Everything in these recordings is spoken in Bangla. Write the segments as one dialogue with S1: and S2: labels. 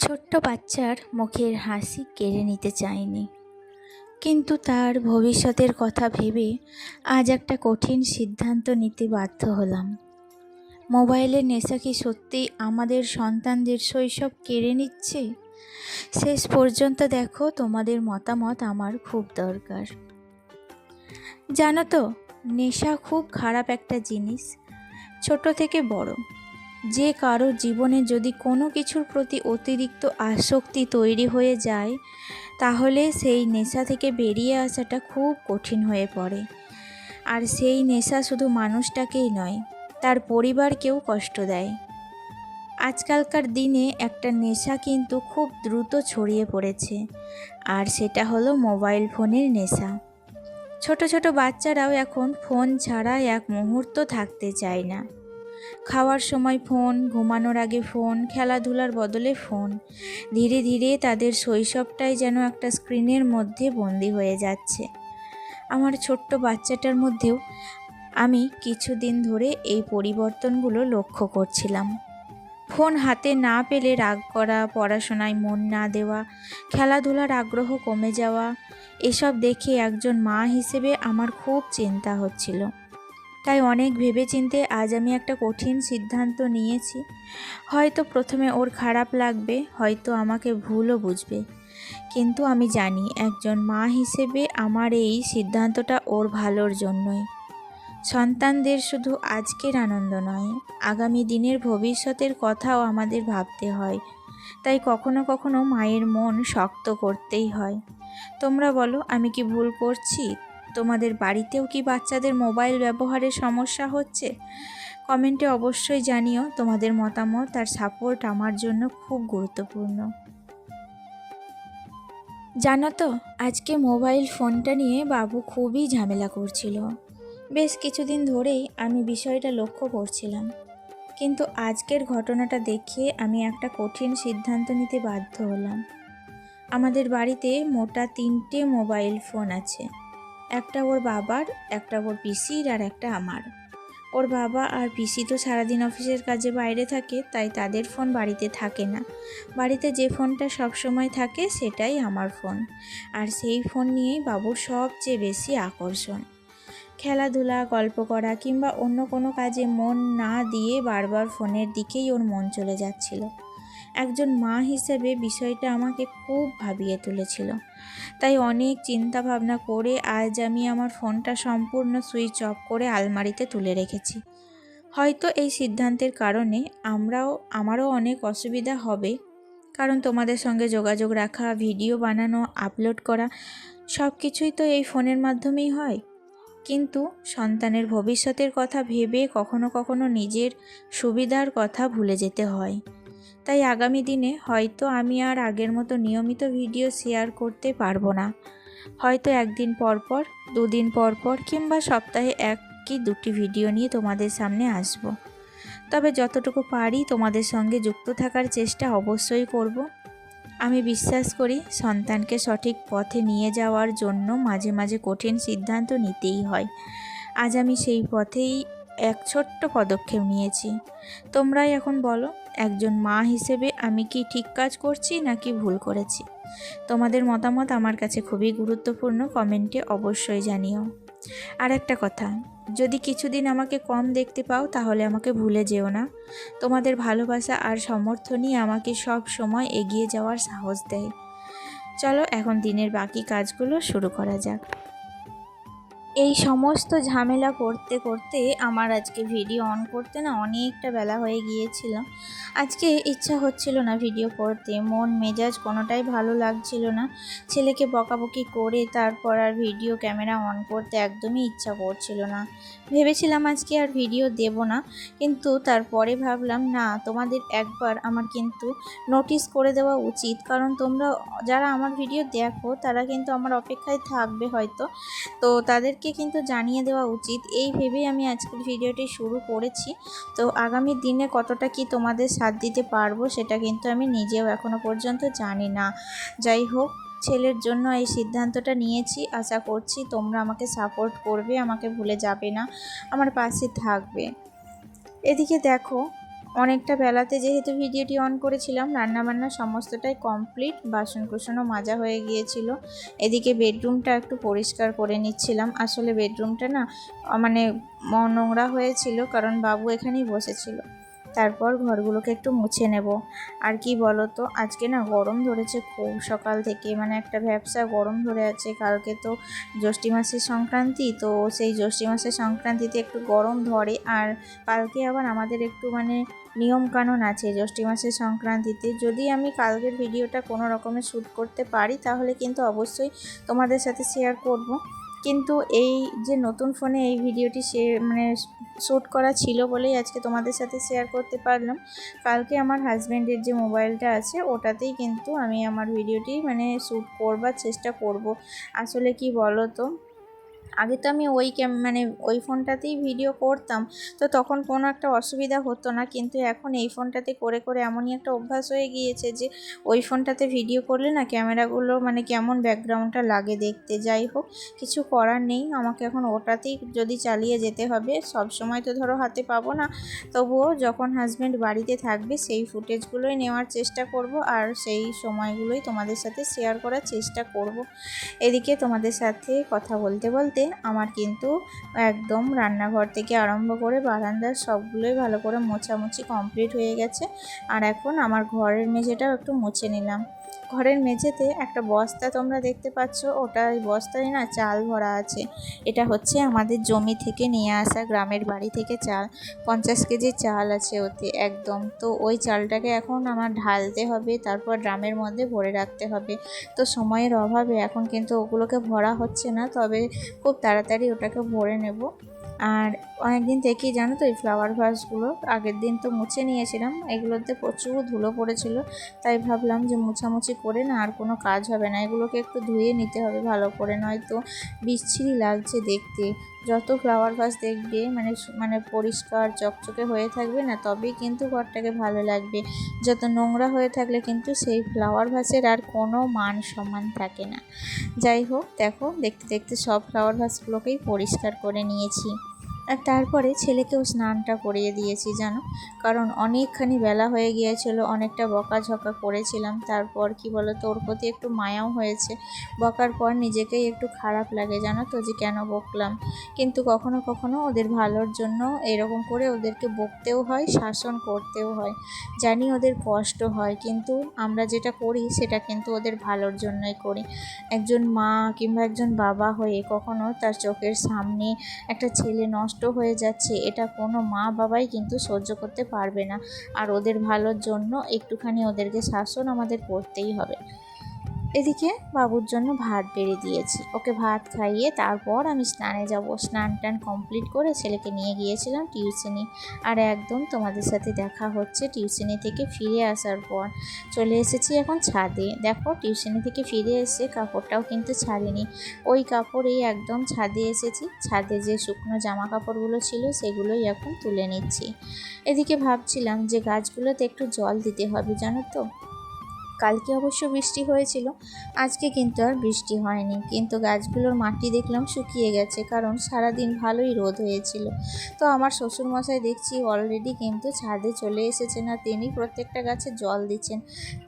S1: ছোট্ট বাচ্চার মুখের হাসি কেড়ে নিতে চাইনি, কিন্তু তার ভবিষ্যতের কথা ভেবে আজ একটা কঠিন সিদ্ধান্ত নিতে বাধ্য হলাম। মোবাইলের নেশা কি সত্যি আমাদের সন্তানদের শৈশব কেড়ে নিচ্ছে? শেষ পর্যন্ত দেখো, তোমাদের মতামত আমার খুব দরকার। জানো তো, নেশা খুব খারাপ একটা জিনিস। ছোট থেকে বড় যে কারো জীবনে যদি কোনো কিছুর প্রতি অতিরিক্ত আসক্তি তৈরি হয়ে যায়, তাহলে সেই নেশা থেকে বেরিয়ে আসাটা খুব কঠিন হয়ে পড়ে। আর সেই নেশা শুধু মানুষটাকেই নয়, তার পরিবারকেও কষ্ট দেয়। আজকালকার দিনে একটা নেশা কিন্তু খুব দ্রুত ছড়িয়ে পড়েছে, আর সেটা হলো মোবাইল ফোনের নেশা। ছোট ছোট বাচ্চারাও এখন ফোন ছাড়া এক মুহূর্ত থাকতে চায় না। খাওয়ার সময় ফোন, ঘুমানোর আগে ফোন, খেলাধুলার বদলে ফোন। ধীরে ধীরে তাদের শৈশবটাই যেন একটা স্ক্রিনের মধ্যে বন্দি হয়ে যাচ্ছে। আমার ছোট্ট বাচ্চাটার মধ্যেও আমি কিছুদিন ধরে এই পরিবর্তনগুলো লক্ষ্য করছিলাম। ফোন হাতে না পেলে রাগ করা, পড়াশোনায় মন না দেওয়া, খেলাধুলার আগ্রহ কমে যাওয়া, এসব দেখে একজন মা হিসেবে আমার খুব চিন্তা হচ্ছিল। তাই অনেক ভেবেচিন্তে আজ আমি একটা কঠিন সিদ্ধান্ত নিয়েছি। হয়তো প্রথমে ওর খারাপ লাগবে, হয়তো আমাকে ভুলও বুঝবে, কিন্তু আমি জানি একজন মা হিসেবে আমার এই সিদ্ধান্তটা ওর ভালোর জন্যই। সন্তানদের শুধু আজকের আনন্দ নয়, আগামী দিনের ভবিষ্যতের কথাও আমাদের ভাবতে হয়। তাই কখনো কখনো মায়ের মন শক্ত করতেই হয়। তোমরা বলো, আমি কি ভুল করছি? তোমাদের বাড়িতেও কি বাচ্চাদের মোবাইল ব্যবহারের সমস্যা হচ্ছে? কমেন্টে অবশ্যই জানিও। তোমাদের মতামত আর সাপোর্ট আমার জন্য খুব গুরুত্বপূর্ণ। জানো তো, আজকে মোবাইল ফোনটা নিয়ে বাবু খুবই ঝামেলা করছিল। বেশ কিছুদিন ধরেই আমি বিষয়টা লক্ষ্য করছিলাম, কিন্তু আজকের ঘটনাটা দেখে আমি একটা কঠিন সিদ্ধান্ত নিতে বাধ্য হলাম। আমাদের বাড়িতে মোটা 3টে মোবাইল ফোন আছে। একটা ওর বাবার, একটা ওর পিসির, আর একটা আমার। ওর বাবা আর পিসি তো সারাদিন অফিসের কাজে বাইরে থাকে, তাই তাদের ফোন বাড়িতে থাকে না। বাড়িতে যে ফোনটা সব সময় থাকে সেটাই আমার ফোন, আর সেই ফোন নিয়েই বাবুর সবচেয়ে বেশি আকর্ষণ। খেলাধুলা, গল্প করা কিংবা অন্য কোনো কাজে মন না দিয়ে বারবার ফোনের দিকেই ওর মন চলে যাচ্ছিল। একজন মা হিসেবে বিষয়টা আমাকে খুব ভাবিয়ে তুলেছিল। তাই অনেক চিন্তা ভাবনা করে আজ আমি আমার ফোনটা সম্পূর্ণ সুইচ অফ করে আলমারিতে তুলে রেখেছি। হয়তো এই সিদ্ধান্তের কারণে আমারও অনেক অসুবিধা হবে, কারণ তোমাদের সঙ্গে যোগাযোগ রাখা, ভিডিও বানানো, আপলোড করা সব কিছুই তো এই ফোনের মাধ্যমেই হয়। কিন্তু সন্তানের ভবিষ্যতের কথা ভেবে কখনো কখনো নিজের সুবিধার কথা ভুলে যেতে হয়। তাই আগামী দিনে হয়তো আমি আর আগের মতো নিয়মিত ভিডিও শেয়ার করতে পারবো না। হয়তো একদিন পর পর, 2 দিন পর পর কিংবা সপ্তাহে 1 কি 2টি ভিডিও নিয়ে তোমাদের সামনে আসব। তবে যতটুকু পারি তোমাদের সঙ্গে যুক্ত থাকার চেষ্টা অবশ্যই করব। আমি বিশ্বাস করি সন্তানকে সঠিক পথে নিয়ে যাওয়ার জন্য মাঝে মাঝে কঠিন সিদ্ধান্ত নিতেই হয়। আজ আমি সেই পথেই এক ছোট্ট পদক্ষেপ নিয়েছি। তোমরাই এখন বলো, একজন মা হিসেবে আমি কি ঠিক কাজ করছি নাকি ভুল করেছি? তোমাদের মতামত আমার কাছে খুবই গুরুত্বপূর্ণ, কমেন্টে অবশ্যই জানিও। আর একটা কথা, যদি কিছুদিন আমাকে কম দেখতে পাও তাহলে আমাকে ভুলে যেও না। তোমাদের ভালোবাসা আর সমর্থনই আমাকে সব সময় এগিয়ে যাওয়ার সাহস দেয়। চলো এখন দিনের বাকি কাজগুলো শুরু করা যাক। এই সমস্ত ঝামেলা করতে করতে আমার আজকে ভিডিও অন করতে না অনেকটা বেলা হয়ে গিয়েছিল। আজকে ইচ্ছা হচ্ছিল না ভিডিও করতে, মন মেজাজ কোনোটাই ভালো লাগছিল না। ছেলেকে বকাবকি করে তারপর আর ভিডিও ক্যামেরা অন করতে একদমই ইচ্ছা করছিল না। ভেবেছিলাম আজকে আর ভিডিও দেব না, কিন্তু তারপরে ভাবলাম না, তোমাদের একবার আমার কিন্তু নোটিস করে দেওয়া উচিত, কারণ তোমরা যারা আমার ভিডিও দেখো তারা কিন্তু আমার অপেক্ষায় থাকবে হয়তো, তো তাদেরকে কিন্তু জানিয়ে দেওয়া উচিত। এই ভেবেই আমি আজকের ভিডিওটি শুরু করেছি। তো আগামী দিনে কতটা কি তোমাদের সাথ দিতে পারবো সেটা কিন্তু আমি নিজেও এখনো পর্যন্ত জানি না। যাই হোক, ছেলের জন্য এই সিদ্ধান্তটা নিয়েছি। আশা করছি তোমরা আমাকে সাপোর্ট করবে, আমাকে ভুলে যাবে না, আমার পাশে থাকবে। এদিকে দেখো, অনেকটা বেলাতে যেহেতু ভিডিওটি অন করেছিলাম, রান্নাবান্না সমস্তটাই কমপ্লিট, বাসনকুসনও মাজা হয়ে গিয়েছিল। এদিকে বেডরুমটা একটু পরিষ্কার করে নিচ্ছিলাম। আসলে বেডরুমটা না মানে নোংরা হয়েছিল, কারণ বাবু এখানেই বসেছিল। তারপর ঘরগুলোকে একটু মুছে নেব। আর কি বলো তো, আজকে না গরম ধরেছে খুব সকাল থেকে, মানে একটা ভ্যাপসা গরম ধরে আছে। কালকে তো জ্যৈষ্ঠী মাসের সংক্রান্তি, তো সেই জ্যৈষ্ঠী মাসের সংক্রান্তিতে একটু গরম ধরে। আর কালকে আবার আমাদের একটু মানে নিয়মকানুন আছে জ্যৈষ্ঠী মাসের সংক্রান্তিতে। যদি আমি কালকের ভিডিওটা কোনো রকমে শ্যুট করতে পারি তাহলে কিন্তু অবশ্যই তোমাদের সাথে শেয়ার করব। কিন্তু এই যে নতুন ফোনে এই ভিডিওটি মানে শ্যুট করা ছিল বলেই আজকে তোমাদের সাথে শেয়ার করতে পারলাম। কালকে আমার হাজব্যান্ডের যে মোবাইলটা আছে ওটাতেই কিন্তু আমি আমার ভিডিওটি মানে শ্যুট করবার চেষ্টা করব। আসলে কি বলো তো, আগে তো আমি মানে ওই ফোনটাতেই ভিডিও করতাম, তো তখন কোনো একটা অসুবিধা হতো না। কিন্তু এখন এই ফোনটাতে করে করে এমনই একটা অভ্যাস হয়ে গিয়েছে যে ওই ফোনটাতে ভিডিও করলে না ক্যামেরাগুলো মানে কেমন ব্যাকগ্রাউন্ডটা লাগে দেখতে। যাই হোক, কিছু করার নেই, আমাকে এখন ওটাতেই যদি চালিয়ে যেতে হবে। সব সময় তো ধরো হাতে পাবো না, তবুও যখন হাজব্যান্ড বাড়িতে থাকবে সেই ফুটেজগুলোই নেওয়ার চেষ্টা করব, আর সেই সময়গুলোই তোমাদের সাথে শেয়ার করার চেষ্টা করব। এদিকে তোমাদের সাথে কথা বলতে বলতে আমার কিন্তু একদম রান্নাঘর থেকে আরম্ভ করে বারান্দার সবগুলোই ভালো করে মোছামুছি কমপ্লিট হয়ে গেছে। আর এখন আমার ঘরের মেঝেটাও একটু মুছে নিলাম। ঘরের মেঝেতে একটা বস্তা তোমরা দেখতে পাচ্ছ, ওটা ওই বস্তায় না চাল ভরা আছে। এটা হচ্ছে আমাদের জমি থেকে নিয়ে আসা, গ্রামের বাড়ি থেকে চাল। 50 কেজি চাল আছে ওতে একদম। তো ওই চালটাকে এখন আমার ঢালতে হবে, তারপর ড্রামের মধ্যে ভরে রাখতে হবে। তো সময়ের অভাবে এখন কিন্তু ওগুলোকে ভরা হচ্ছে না, তবে খুব তাড়াতাড়ি ওটাকে ভরে নেব। আর অনেকদিন থেকেই জানো তো এই ফ্লাওয়ার ভাসগুলো আগের দিন তো মুছে নিয়েছিলাম, এগুলোতে প্রচুর ধুলো পড়েছিল। তাই ভাবলাম যে মুছামুছি করে না আর কোনো কাজ হবে না, এগুলোকে একটু ধুয়ে নিতে হবে ভালো করে, নয়তো বিচ্ছিরি লাগছে দেখতে। যত ফ্লাওয়ার ভাস দেখবে মানে মানে পরিষ্কার চকচকে হয়ে থাকবে না, তবেই কিন্তু ঘরটাকে ভালো লাগবে। যত নোংরা হয়ে থাকলে কিন্তু সেই ফ্লাওয়ার ভাসের আর কোনো মান সম্মান থাকে না। যাই হোক, দেখো দেখতে দেখতে সব ফ্লাওয়ার ভাসগুলোকেই পরিষ্কার করে নিয়েছি। আর তারপরে ছেলেকেও স্নানটা করিয়ে দিয়েছি জানো, কারণ অনেকখানি বেলা হয়ে গিয়েছিল, অনেকটা বকাঝকা করেছিলাম। তারপর কি বলো তো, ওর প্রতি একটু মায়াও হয়েছে। বকার পর নিজেকেই একটু খারাপ লাগে জানো তো, যে কেন বকলাম। কিন্তু কখনো কখনো ওদের ভালোর জন্য এরকম করে ওদেরকে বকতেও হয়, শাসন করতেও হয়। জানি ওদের কষ্ট হয়, কিন্তু আমরা যেটা করি সেটা কিন্তু ওদের ভালোর জন্যই করি। একজন মা কিংবা একজন বাবা হয়ে কখনো তার চোখের সামনে একটা ছেলে নষ্ট হয়ে যাচ্ছে, এটা কোনো মা বাবাই কিন্তু সহ্য করতে পারবে না। আর ওদের ভালোর জন্য একটুখানি ওদেরকে শাসন আমাদের করতেই হবে। এদিকে বাবুর জন্য ভাত বেড়ে দিয়েছি, ওকে ভাত খাইয়ে তারপর আমি স্নানে যাব। স্নান টান কমপ্লিট করে ছেলেকে নিয়ে গিয়েছিলাম টিউশনি। আর একদম তোমাদের সাথে দেখা হচ্ছে টিউশনি থেকে ফিরে আসার পর। চলে এসেছি এখন ছাদে। দেখো টিউশনি থেকে ফিরে এসে কাপড়টাও কিন্তু ছাড়িনি, ওই কাপড়েই একদম ছাদে এসেছি। ছাদে যে শুকনো জামা কাপড়গুলো ছিল সেগুলোই এখন তুলে নিচ্ছি। এদিকে ভাবছিলাম যে গাছগুলোতে একটু জল দিতে হবে জানো তো। কালকে অবশ্য বৃষ্টি হয়েছিল, আজকে কিন্তু আর বৃষ্টি হয়নি। কিন্তু গাছগুলোর মাটি দেখলাম শুকিয়ে গেছে, কারণ সারাদিন ভালোই রোদ হয়েছিল। তো আমার শ্বশুরমশাই দেখছি অলরেডি কিন্তু ছাদে চলে এসেছেন, আর তিনি প্রত্যেকটা গাছে জল দিচ্ছেন।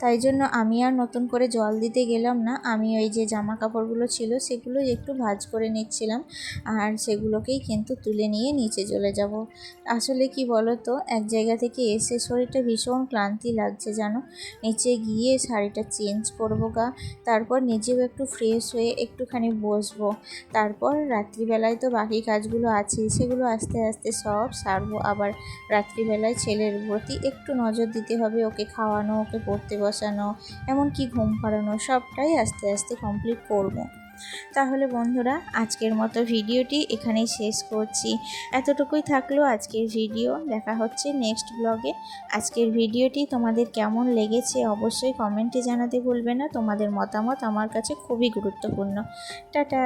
S1: তাই জন্য আমি আর নতুন করে জল দিতে গেলাম না, আমি ওই যে জামা কাপড়গুলো ছিল সেগুলোই একটু ভাঁজ করে নিচ্ছিলাম, আর সেগুলোকেই কিন্তু তুলে নিয়ে নিচে চলে যাব। আসলে কি বলো তো, এক জায়গা থেকে এসে শরীরটা ভীষণ ক্লান্তি লাগছে জানো। নিচে গিয়ে শাড়িটা চেঞ্জ করবো তারপর নিজেও একটু ফ্রেশ হয়ে একটুখানি বসবো। তারপর রাত্রিবেলায় তো বাকি কাজগুলো আছে, সেগুলো আস্তে আস্তে সব সারবো। আবার রাত্রিবেলায় ছেলের প্রতি একটু নজর দিতে হবে, ওকে খাওয়ানো, ওকে পড়তে বসানো, এমনকি ঘুম পাড়ানো, সবটাই আস্তে আস্তে কমপ্লিট করবো। তাহলে বন্ধুরা, আজকের মতো ভিডিওটি এখানেই শেষ করছি। এতটুকুই থাকলো আজকের ভিডিও, দেখা হচ্ছে নেক্সট ব্লগে। আজকের ভিডিওটি তোমাদের কেমন লেগেছে অবশ্যই কমেন্টে জানাতে ভুলবে না। তোমাদের মতামত আমার কাছে খুবই গুরুত্বপূর্ণ। টাটা।